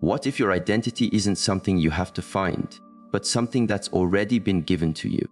What if your identity isn't something you have to find, but something that's already been given to you?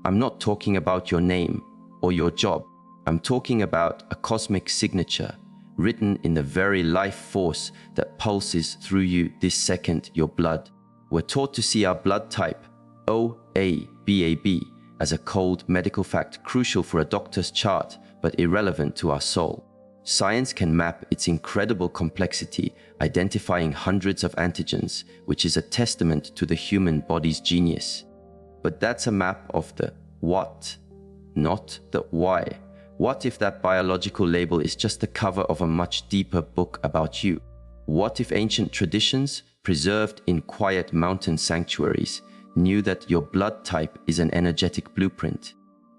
I'm not talking about your name or your job. I'm talking about a cosmic signature written in the very life force that pulses through you this second, your blood. We're taught to see our blood type, O-A-B-A-B, as a cold medical fact crucial for a doctor's chart, but irrelevant to our soul. Science can map its incredible complexity, identifying hundreds of antigens, which is a testament to the human body's genius. But that's a map of the what, not the why. What if that biological label is just the cover of a much deeper book about you? What if ancient traditions, preserved in quiet mountain sanctuaries, knew that your blood type is an energetic blueprint,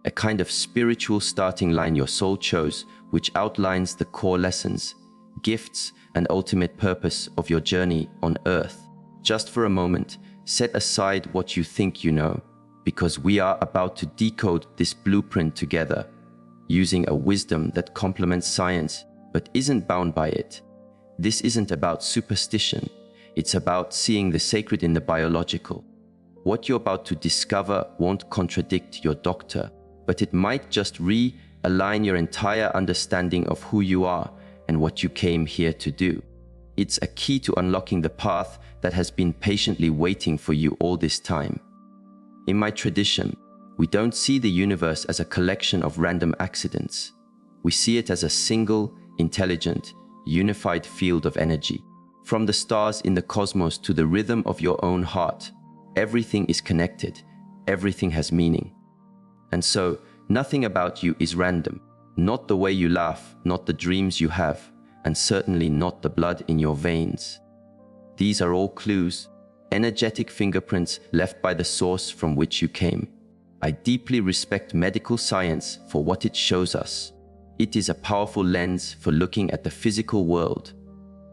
a kind of spiritual starting line your soul chose, which outlines the core lessons, gifts, and ultimate purpose of your journey on Earth? Just for a moment, set aside what you think you know, because we are about to decode this blueprint together, using a wisdom that complements science but isn't bound by it. This isn't about superstition, it's about seeing the sacred in the biological. What you're about to discover won't contradict your doctor, but it might just realign your entire understanding of who you are and what you came here to do. It's a key to unlocking the path that has been patiently waiting for you all this time. In my tradition, we don't see the universe as a collection of random accidents. We see it as a single, intelligent, unified field of energy. From the stars in the cosmos to the rhythm of your own heart, everything is connected, everything has meaning. And so, nothing about you is random. Not the way you laugh, not the dreams you have, and certainly not the blood in your veins. These are all clues, energetic fingerprints left by the source from which you came. I deeply respect medical science for what it shows us. It is a powerful lens for looking at the physical world.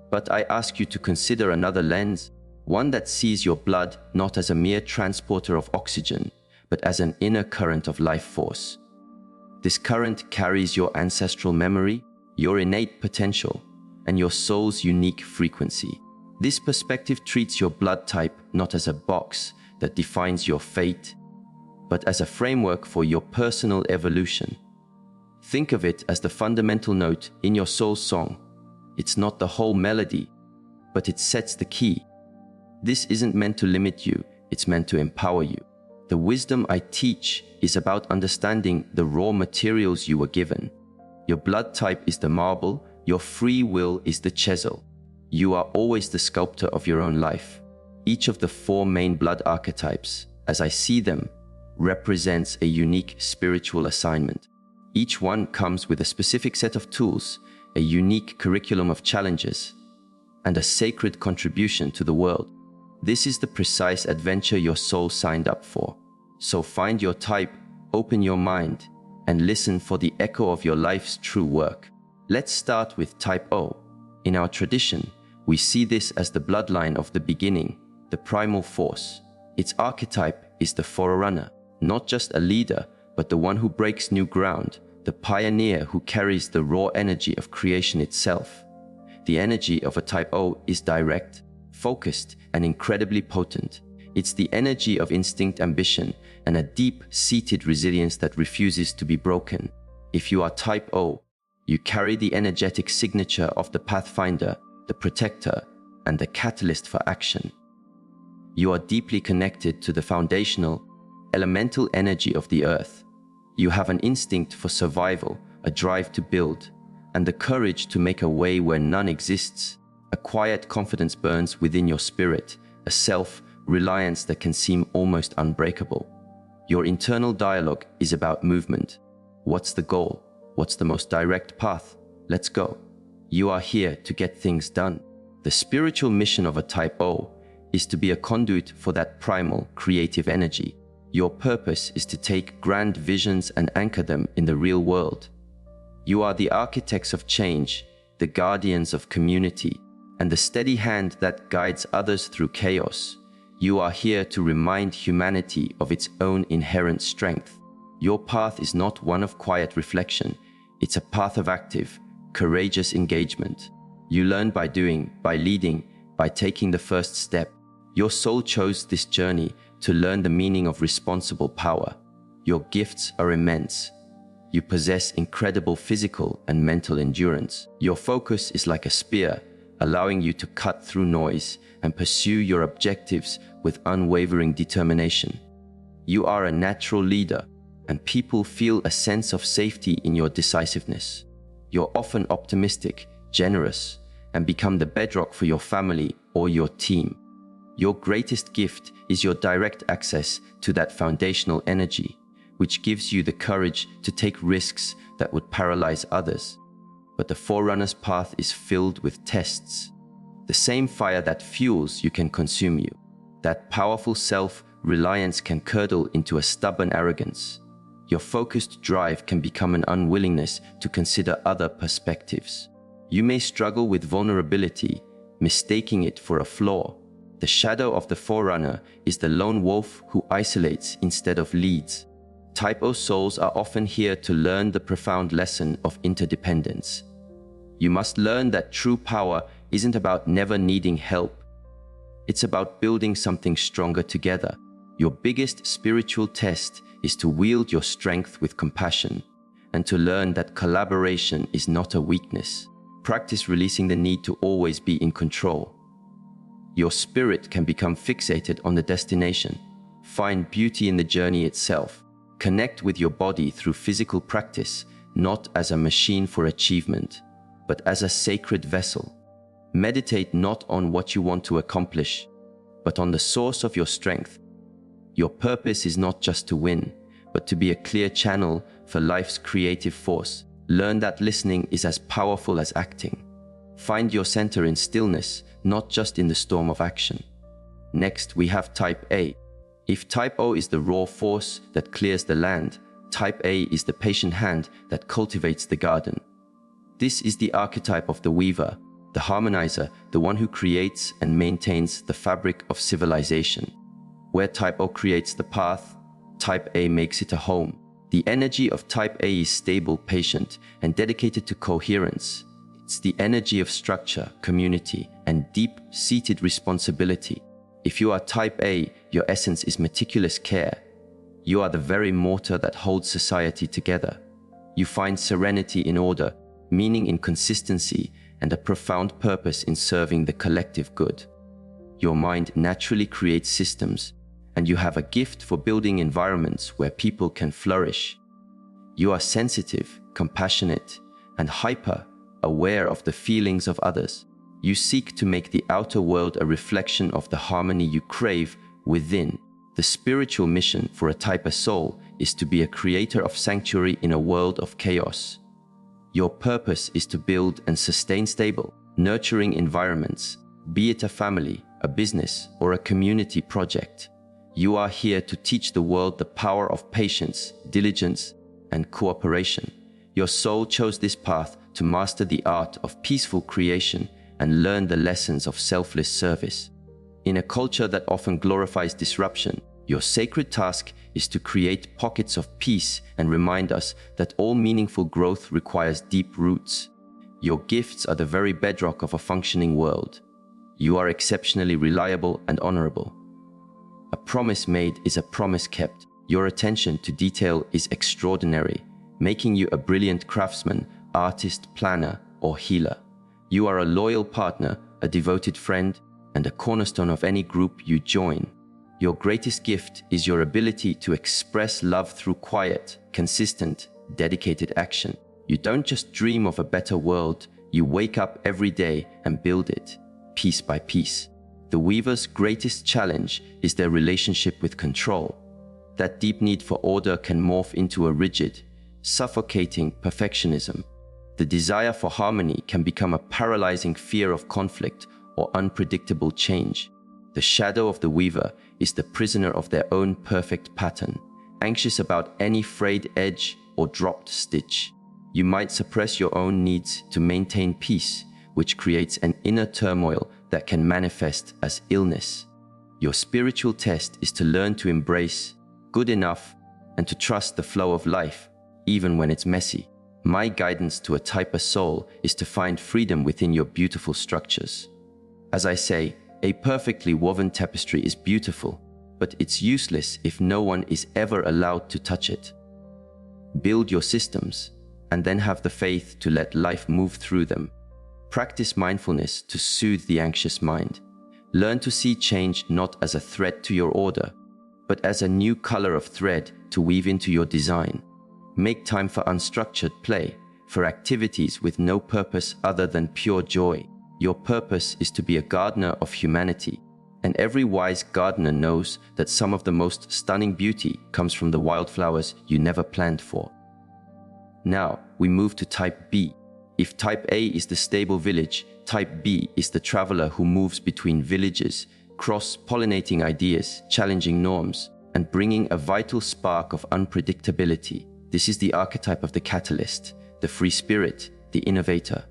But I ask you to consider another lens, one that sees your blood not as a mere transporter of oxygen, but as an inner current of life force. This current carries your ancestral memory, your innate potential, and your soul's unique frequency. This perspective treats your blood type not as a box that defines your fate, but as a framework for your personal evolution. Think of it as the fundamental note in your soul's song. It's not the whole melody, but it sets the key. This isn't meant to limit you, it's meant to empower you. The wisdom I teach is about understanding the raw materials you were given. Your blood type is the marble, your free will is the chisel. You are always the sculptor of your own life. Each of the 4 main blood archetypes, as I see them, represents a unique spiritual assignment. Each one comes with a specific set of tools, a unique curriculum of challenges, and a sacred contribution to the world. This is the precise adventure your soul signed up for. So find your type, open your mind, and listen for the echo of your life's true work. Let's start with type O. In our tradition, we see this as the bloodline of the beginning, the primal force. Its archetype is the forerunner, not just a leader, but the one who breaks new ground, the pioneer who carries the raw energy of creation itself. The energy of a type O is direct, focused, and incredibly potent. It's the energy of instinct, ambition, and a deep-seated resilience that refuses to be broken. If you are type O, you carry the energetic signature of the pathfinder, the protector, and the catalyst for action. You are deeply connected to the foundational, elemental energy of the earth. You have an instinct for survival, a drive to build, and the courage to make a way where none exists. A quiet confidence burns within your spirit, a self-reliance that can seem almost unbreakable. Your internal dialogue is about movement. What's the goal? What's the most direct path? Let's go. You are here to get things done. The spiritual mission of a type O is to be a conduit for that primal, creative energy. Your purpose is to take grand visions and anchor them in the real world. You are the architects of change, the guardians of community, and the steady hand that guides others through chaos. You are here to remind humanity of its own inherent strength. Your path is not one of quiet reflection. It's a path of active, courageous engagement. You learn by doing, by leading, by taking the first step. Your soul chose this journey to learn the meaning of responsible power. Your gifts are immense. You possess incredible physical and mental endurance. Your focus is like a spear, allowing you to cut through noise and pursue your objectives with unwavering determination. You are a natural leader, and people feel a sense of safety in your decisiveness. You're often optimistic, generous, and become the bedrock for your family or your team. Your greatest gift is your direct access to that foundational energy, which gives you the courage to take risks that would paralyze others. But the Forerunner's path is filled with tests. The same fire that fuels you can consume you. That powerful self-reliance can curdle into a stubborn arrogance. Your focused drive can become an unwillingness to consider other perspectives. You may struggle with vulnerability, mistaking it for a flaw. The shadow of the Forerunner is the lone wolf who isolates instead of leads. Type O souls are often here to learn the profound lesson of interdependence. You must learn that true power isn't about never needing help. It's about building something stronger together. Your biggest spiritual test is to wield your strength with compassion and to learn that collaboration is not a weakness. Practice releasing the need to always be in control. Your spirit can become fixated on the destination. Find beauty in the journey itself. Connect with your body through physical practice, not as a machine for achievement, but as a sacred vessel. Meditate not on what you want to accomplish, but on the source of your strength. Your purpose is not just to win, but to be a clear channel for life's creative force. Learn that listening is as powerful as acting. Find your center in stillness, not just in the storm of action. Next, we have Type A. If Type O is the raw force that clears the land, Type A is the patient hand that cultivates the garden. This is the archetype of the weaver, the harmonizer, the one who creates and maintains the fabric of civilization. Where Type O creates the path, Type A makes it a home. The energy of Type A is stable, patient, and dedicated to coherence. It's the energy of structure, community, and deep-seated responsibility. If you are Type A, your essence is meticulous care. You are the very mortar that holds society together. You find serenity in order, meaning in consistency, and a profound purpose in serving the collective good. Your mind naturally creates systems, and you have a gift for building environments where people can flourish. You are sensitive, compassionate, and hyper-aware of the feelings of others. You seek to make the outer world a reflection of the harmony you crave within. The spiritual mission for a Type A soul is to be a creator of sanctuary in a world of chaos. Your purpose is to build and sustain stable, nurturing environments, be it a family, a business, or a community project. You are here to teach the world the power of patience, diligence, and cooperation. Your soul chose this path to master the art of peaceful creation and learn the lessons of selfless service. In a culture that often glorifies disruption, your sacred task is to create pockets of peace and remind us that all meaningful growth requires deep roots. Your gifts are the very bedrock of a functioning world. You are exceptionally reliable and honorable. A promise made is a promise kept. Your attention to detail is extraordinary, making you a brilliant craftsman, artist, planner, or healer. You are a loyal partner, a devoted friend, and a cornerstone of any group you join. Your greatest gift is your ability to express love through quiet, consistent, dedicated action. You don't just dream of a better world, you wake up every day and build it, piece by piece. The weaver's greatest challenge is their relationship with control. That deep need for order can morph into a rigid, suffocating perfectionism. The desire for harmony can become a paralyzing fear of conflict or unpredictable change. The shadow of the weaver is the prisoner of their own perfect pattern, anxious about any frayed edge or dropped stitch. You might suppress your own needs to maintain peace, which creates an inner turmoil that can manifest as illness. Your spiritual test is to learn to embrace good enough and to trust the flow of life, even when it's messy. My guidance to a Type A soul is to find freedom within your beautiful structures. As I say, a perfectly woven tapestry is beautiful, but it's useless if no one is ever allowed to touch it. Build your systems, and then have the faith to let life move through them. Practice mindfulness to soothe the anxious mind. Learn to see change not as a threat to your order, but as a new color of thread to weave into your design. Make time for unstructured play, for activities with no purpose other than pure joy. Your purpose is to be a gardener of humanity, and every wise gardener knows that some of the most stunning beauty comes from the wildflowers you never planned for. Now, we move to type B. If type A is the stable village, type B is the traveler who moves between villages, cross-pollinating ideas, challenging norms, and bringing a vital spark of unpredictability. This is the archetype of the catalyst, the free spirit, the innovator.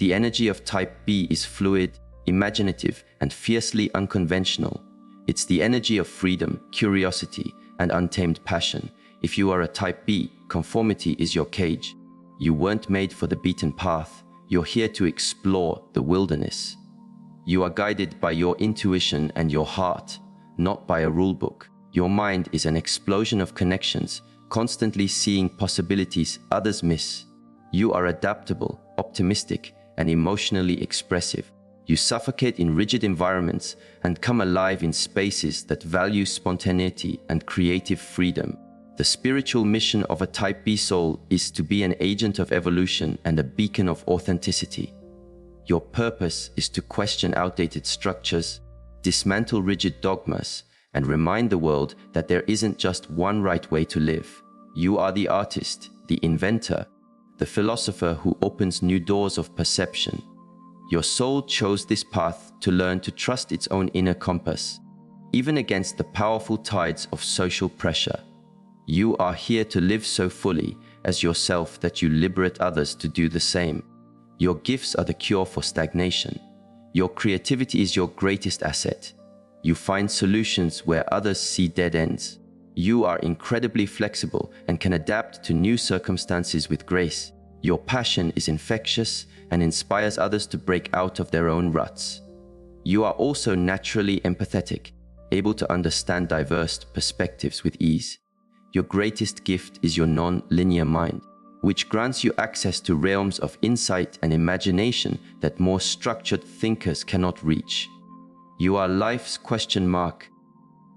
The energy of type B is fluid, imaginative, and fiercely unconventional. It's the energy of freedom, curiosity, and untamed passion. If you are a type B, conformity is your cage. You weren't made for the beaten path. You're here to explore the wilderness. You are guided by your intuition and your heart, not by a rulebook. Your mind is an explosion of connections, constantly seeing possibilities others miss. You are adaptable, optimistic, and emotionally expressive. You suffocate in rigid environments and come alive in spaces that value spontaneity and creative freedom. The spiritual mission of a type B soul is to be an agent of evolution and a beacon of authenticity. Your purpose is to question outdated structures, dismantle rigid dogmas, and remind the world that there isn't just one right way to live. You are the artist, the inventor, the philosopher who opens new doors of perception. Your soul chose this path to learn to trust its own inner compass, even against the powerful tides of social pressure. You are here to live so fully as yourself that you liberate others to do the same. Your gifts are the cure for stagnation. Your creativity is your greatest asset. You find solutions where others see dead ends. You are incredibly flexible and can adapt to new circumstances with grace. Your passion is infectious and inspires others to break out of their own ruts. You are also naturally empathetic, able to understand diverse perspectives with ease. Your greatest gift is your non-linear mind, which grants you access to realms of insight and imagination that more structured thinkers cannot reach. You are life's question mark,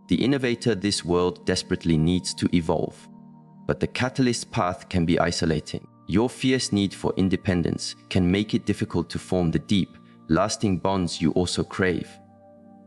the innovator this world desperately needs to evolve. But the catalyst path can be isolating. Your fierce need for independence can make it difficult to form the deep, lasting bonds you also crave.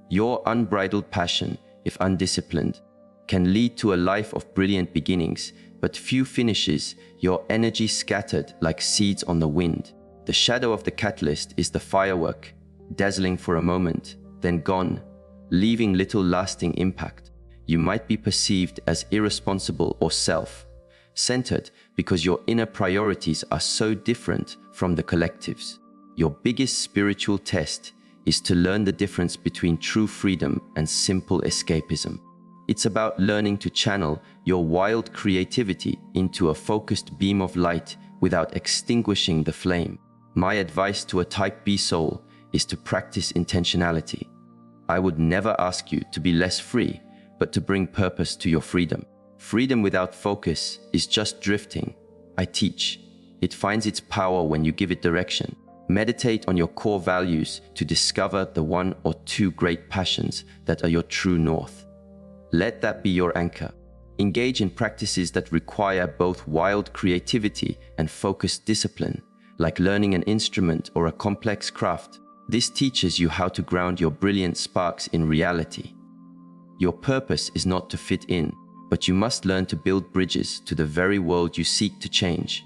Your unbridled passion, if undisciplined, can lead to a life of brilliant beginnings, but few finishes, your energy scattered like seeds on the wind. The shadow of the catalyst is the firework, dazzling for a moment, then gone, leaving little lasting impact. You might be perceived as irresponsible or self-centered because your inner priorities are so different from the collective's. Your biggest spiritual test is to learn the difference between true freedom and simple escapism. It's about learning to channel your wild creativity into a focused beam of light without extinguishing the flame. My advice to a type B soul is to practice intentionality. I would never ask you to be less free, but to bring purpose to your freedom. Freedom without focus is just drifting. I teach. It finds its power when you give it direction. Meditate on your core values to discover the one or two great passions that are your true north. Let that be your anchor. Engage in practices that require both wild creativity and focused discipline, like learning an instrument or a complex craft. This teaches you how to ground your brilliant sparks in reality. Your purpose is not to fit in, but you must learn to build bridges to the very world you seek to change.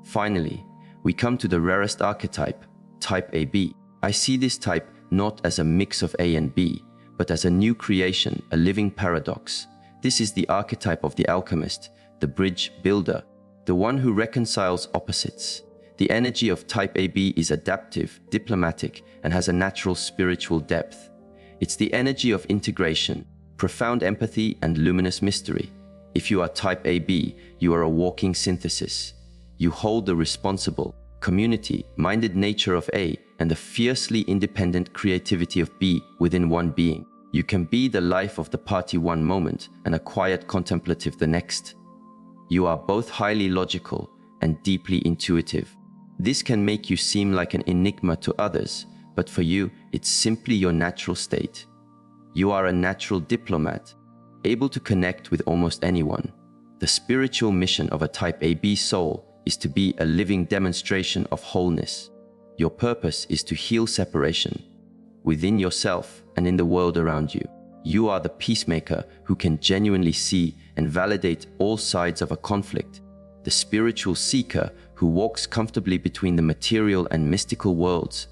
Finally, we come to the rarest archetype, type AB. I see this type not as a mix of A and B, but as a new creation, a living paradox. This is the archetype of the alchemist, the bridge builder, the one who reconciles opposites. The energy of type AB is adaptive, diplomatic, and has a natural spiritual depth. It's the energy of integration, profound empathy, and luminous mystery. If you are type AB, you are a walking synthesis. You hold the responsible, community-minded nature of A, and the fiercely independent creativity of B within one being. You can be the life of the party one moment and a quiet contemplative the next. You are both highly logical and deeply intuitive. This can make you seem like an enigma to others, but for you, it's simply your natural state. You are a natural diplomat, able to connect with almost anyone. The spiritual mission of a type AB soul is to be a living demonstration of wholeness. Your purpose is to heal separation within yourself and in the world around you. You are the peacemaker who can genuinely see and validate all sides of a conflict, the spiritual seeker who walks comfortably between the material and mystical worlds,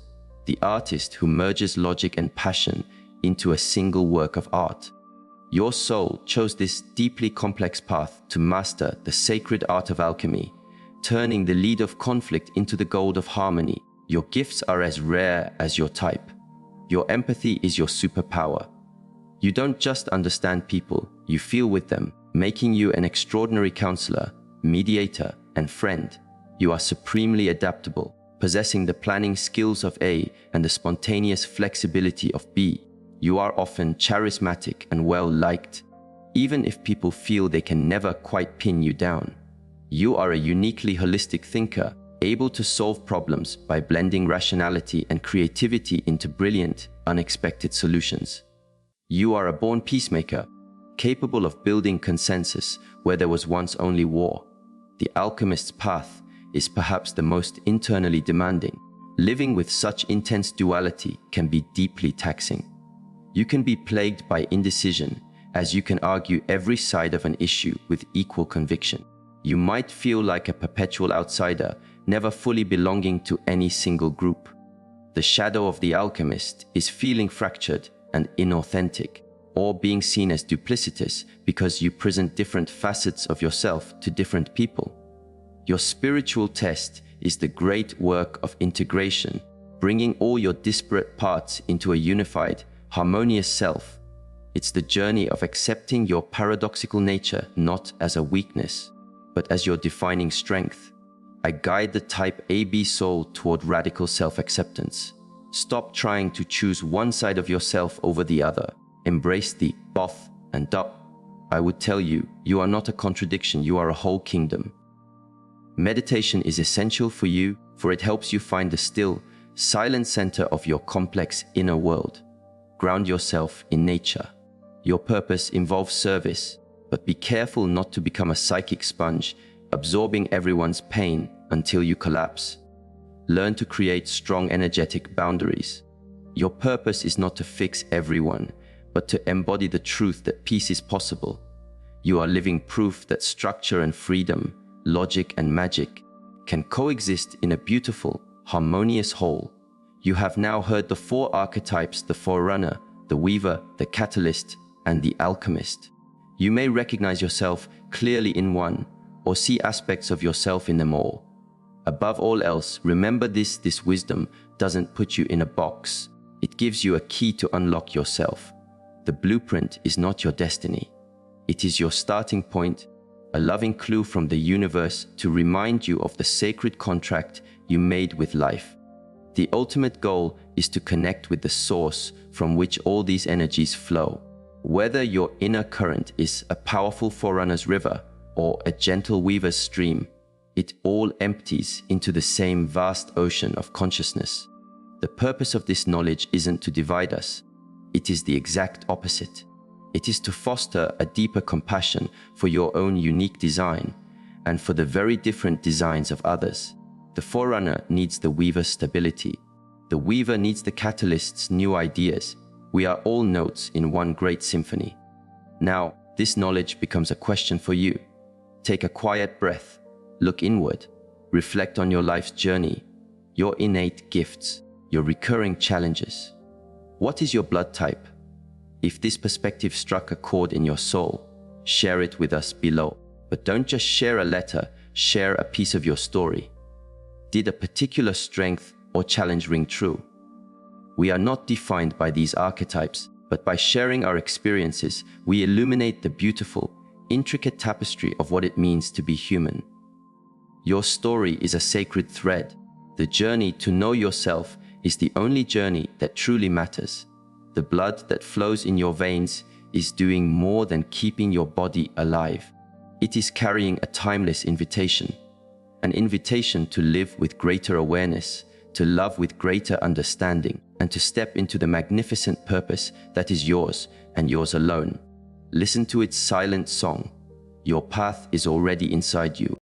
the artist who merges logic and passion into a single work of art. Your soul chose this deeply complex path to master the sacred art of alchemy, turning the lead of conflict into the gold of harmony. Your gifts are as rare as your type. Your empathy is your superpower. You don't just understand people, you feel with them, making you an extraordinary counselor, mediator, and friend. You are supremely adaptable, possessing the planning skills of A and the spontaneous flexibility of B. You are often charismatic and well-liked, even if people feel they can never quite pin you down. You are a uniquely holistic thinker, able to solve problems by blending rationality and creativity into brilliant, unexpected solutions. You are a born peacemaker, capable of building consensus where there was once only war. The alchemist's path is perhaps the most internally demanding. Living with such intense duality can be deeply taxing. You can be plagued by indecision, as you can argue every side of an issue with equal conviction. You might feel like a perpetual outsider, never fully belonging to any single group. The shadow of the alchemist is feeling fractured and inauthentic, or being seen as duplicitous because you present different facets of yourself to different people. Your spiritual test is the great work of integration, bringing all your disparate parts into a unified, harmonious self. It's the journey of accepting your paradoxical nature not as a weakness, but as your defining strength. I guide the type AB soul toward radical self-acceptance. Stop trying to choose one side of yourself over the other. Embrace the both and up. I would tell you, you are not a contradiction, you are a whole kingdom. Meditation is essential for you, for it helps you find the still, silent center of your complex inner world. Ground yourself in nature. Your purpose involves service, but be careful not to become a psychic sponge, absorbing everyone's pain until you collapse. Learn to create strong energetic boundaries. Your purpose is not to fix everyone, but to embody the truth that peace is possible. You are living proof that structure and freedom, logic and magic, can coexist in a beautiful, harmonious whole. You have now heard the four archetypes: the forerunner, the weaver, the catalyst, and the alchemist. You may recognize yourself clearly in one, or see aspects of yourself in them all. Above all else, remember this wisdom doesn't put you in a box. It gives you a key to unlock yourself. The blueprint is not your destiny. It is your starting point, a loving clue from the universe to remind you of the sacred contract you made with life. The ultimate goal is to connect with the source from which all these energies flow. Whether your inner current is a powerful forerunner's river or a gentle weaver's stream, it all empties into the same vast ocean of consciousness. The purpose of this knowledge isn't to divide us. It is the exact opposite. It is to foster a deeper compassion for your own unique design and for the very different designs of others. The forerunner needs the weaver's stability. The weaver needs the catalyst's new ideas. We are all notes in one great symphony. Now, this knowledge becomes a question for you. Take a quiet breath, look inward, reflect on your life's journey, your innate gifts, your recurring challenges. What is your blood type? If this perspective struck a chord in your soul, share it with us below. But don't just share a letter, share a piece of your story. Did a particular strength or challenge ring true? We are not defined by these archetypes, but by sharing our experiences, we illuminate the beautiful, intricate tapestry of what it means to be human. Your story is a sacred thread, The journey to know yourself is the only journey that truly matters. The blood that flows in your veins is doing more than keeping your body alive. It is carrying a timeless invitation, an invitation to live with greater awareness, to love with greater understanding, and to step into the magnificent purpose that is yours and yours alone. Listen to its silent song. Your path is already inside you.